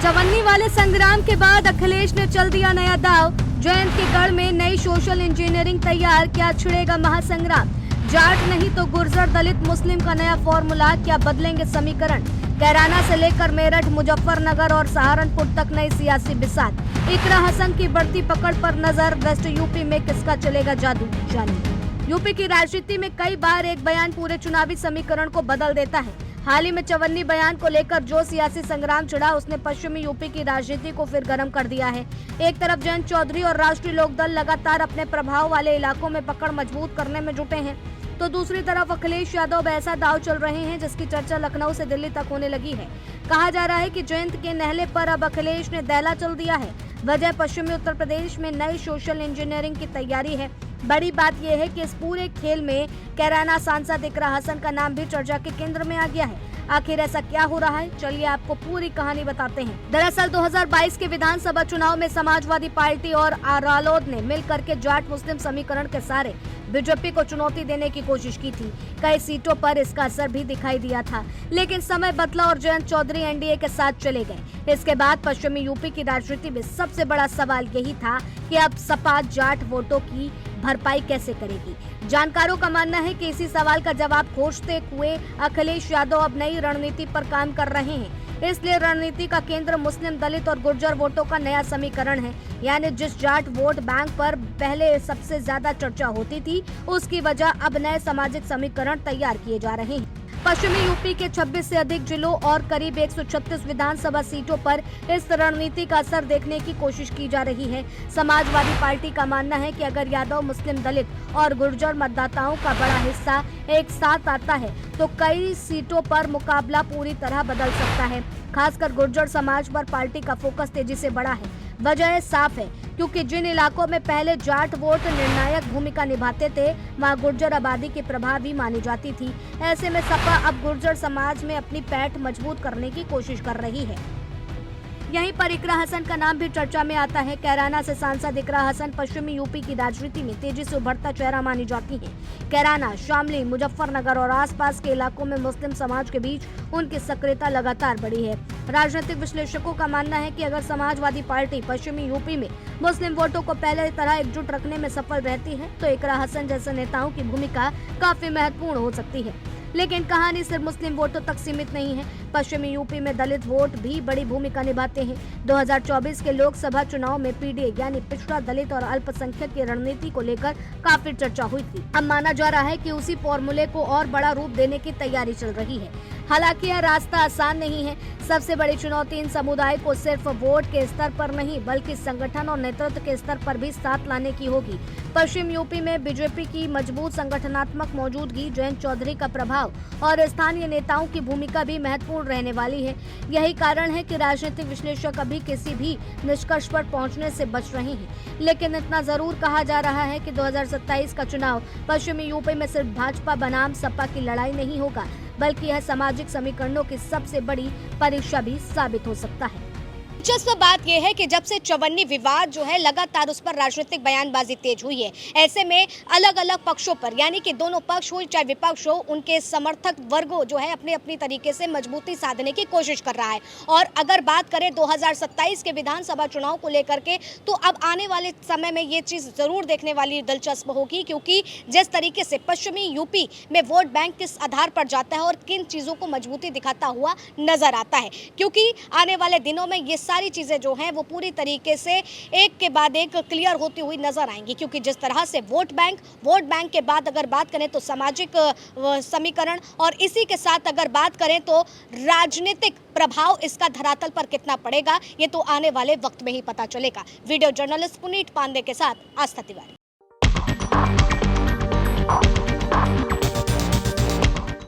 चवन्नी वाले संग्राम के बाद अखिलेश ने चल दिया नया दाव। जयंत के गढ़ में नई सोशल इंजीनियरिंग तैयार, क्या छिड़ेगा महासंग्राम। जाट नहीं तो गुर्जर दलित मुस्लिम का नया फॉर्मूला, क्या बदलेंगे समीकरण। कैराना से लेकर मेरठ, मुजफ्फरनगर और सहारनपुर तक नई सियासी बिसात। इकरा हसन की बढ़ती पकड़ पर नजर, वेस्ट यूपी में किसका चलेगा जादू, जानिए। यूपी की राजनीति में कई बार एक बयान पूरे चुनावी समीकरण को बदल देता है। हाल ही में चवन्नी बयान को लेकर जो सियासी संग्राम छिड़ा, उसने पश्चिमी यूपी की राजनीति को फिर गर्म कर दिया है। एक तरफ जयंत चौधरी और राष्ट्रीय लोकदल लगातार अपने प्रभाव वाले इलाकों में पकड़ मजबूत करने में जुटे हैं, तो दूसरी तरफ अखिलेश यादव ऐसा दाव चल रहे हैं जिसकी चर्चा लखनऊ से दिल्ली तक होने लगी है। कहा जा रहा है कि जयंत के नहले पर अब अखिलेश ने दैला चल दिया है। वजह पश्चिमी उत्तर प्रदेश में नई सोशल इंजीनियरिंग की तैयारी है। बड़ी बात यह है कि इस पूरे खेल में कैराना सांसद इकरा हसन का नाम भी चर्चा के केंद्र में आ गया है। आखिर ऐसा क्या हो रहा है, चलिए आपको पूरी कहानी बताते हैं। दरअसल 2022 के विधानसभा चुनाव में समाजवादी पार्टी और रालोद ने मिलकर के जाट मुस्लिम समीकरण के सहारे बीजेपी को चुनौती देने की कोशिश की थी। कई सीटों पर इसका असर भी दिखाई दिया था, लेकिन समय बदला और जयंत चौधरी एनडीए के साथ चले गए। इसके बाद पश्चिमी यूपी की राजनीति में सबसे बड़ा सवाल यही था कि अब सपा जाट वोटों की भरपाई कैसे करेगी। जानकारों का मानना है कि इसी सवाल का जवाब खोजते हुए अखिलेश यादव अब नई रणनीति पर काम कर रहे हैं। इसलिए रणनीति का केंद्र मुस्लिम, दलित और गुर्जर वोटों का नया समीकरण है। यानी जिस जाट वोट बैंक पर पहले सबसे ज्यादा चर्चा होती थी, उसकी वजह अब नए सामाजिक समीकरण तैयार किए जा रहे हैं। पश्चिमी यूपी के 26 से अधिक जिलों और करीब 136 विधानसभा सीटों पर इस रणनीति का असर देखने की कोशिश की जा रही है। समाजवादी पार्टी का मानना है कि अगर यादव, मुस्लिम, दलित और गुर्जर मतदाताओं का बड़ा हिस्सा एक साथ आता है तो कई सीटों पर मुकाबला पूरी तरह बदल सकता है। खासकर गुर्जर समाज पर पार्टी का फोकस तेजी से बढ़ा है। वजह साफ है, क्योंकि जिन इलाकों में पहले जाट वोट निर्णायक भूमिका निभाते थे, वहां गुर्जर आबादी की प्रभावी मानी जाती थी। ऐसे में सपा अब गुर्जर समाज में अपनी पैठ मजबूत करने की कोशिश कर रही है। यहीं पर इकरा हसन का नाम भी चर्चा में आता है। कैराना से सांसद इकरा हसन पश्चिमी यूपी की राजनीति में तेजी से उभरता चेहरा मानी जाती है। कैराना, शामली, मुजफ्फरनगर और आसपास के इलाकों में मुस्लिम समाज के बीच उनकी सक्रियता लगातार बढ़ी है। राजनीतिक विश्लेषकों का मानना है कि अगर समाजवादी पार्टी पश्चिमी यूपी में मुस्लिम वोटों को पहले तरह एकजुट रखने में सफल रहती है, तो इकरा हसन जैसे नेताओं की भूमिका काफी महत्वपूर्ण हो सकती है। लेकिन कहानी सिर्फ मुस्लिम वोटों तक सीमित नहीं है। पश्चिमी यूपी में दलित वोट भी बड़ी भूमिका निभाते हैं। 2024 के लोकसभा चुनाव में पीडीए यानी पिछड़ा, दलित और अल्पसंख्यक की रणनीति को लेकर काफी चर्चा हुई थी। अब माना जा रहा है कि उसी फॉर्मूले को और बड़ा रूप देने की तैयारी चल रही है। हालांकि यह रास्ता आसान नहीं है। सबसे बड़ी चुनौती इन समुदाय को सिर्फ वोट के स्तर पर नहीं, बल्कि संगठन और नेतृत्व के स्तर पर भी साथ लाने की होगी। पश्चिम यूपी में बीजेपी की मजबूत संगठनात्मक मौजूदगी, जयंत चौधरी का प्रभाव और स्थानीय नेताओं की भूमिका भी महत्वपूर्ण रहने वाली है। यही कारण है कि राजनीतिक विश्लेषक अभी किसी भी निष्कर्ष पर पहुंचने से बच रहे हैं। लेकिन इतना जरूर कहा जा रहा है कि 2027 का चुनाव पश्चिमी यूपी में सिर्फ भाजपा बनाम सपा की लड़ाई नहीं होगा, बल्कि यह सामाजिक समीकरणों की सबसे बड़ी परीक्षा भी साबित हो सकता है। दिलचस्प बात यह है कि जब से चवन्नी विवाद जो है लगातार उस पर राजनीतिक बयानबाजी तेज हुई है, ऐसे में अलग अलग पक्षों पर, यानी कि दोनों पक्ष हो चाहे विपक्ष हो, उनके समर्थक वर्गों जो है अपने अपनी तरीके से मजबूती साधने की कोशिश कर रहा है। और अगर बात करें 2027 के विधानसभा चुनाव को लेकर के, तो अब आने वाले समय में ये चीज़ जरूर देखने वाली दिलचस्प होगी, क्योंकि जिस तरीके से पश्चिमी यूपी में वोट बैंक किस आधार पर जाता है और किन चीज़ों को मजबूती दिखाता हुआ नजर आता है। क्योंकि आने वाले दिनों में ये सारी चीजें जो हैं वो पूरी तरीके से एक के बाद एक क्लियर होती हुई नजर आएंगी। क्योंकि जिस तरह से वोट बैंक के बाद अगर बात करें तो सामाजिक समीकरण, और इसी के साथ अगर बात करें तो राजनीतिक प्रभाव इसका धरातल पर कितना पड़ेगा, ये तो आने वाले वक्त में ही पता चलेगा। वीडियो जर्नलिस्ट पुनीत पांडे के साथ आस्था तिवारी।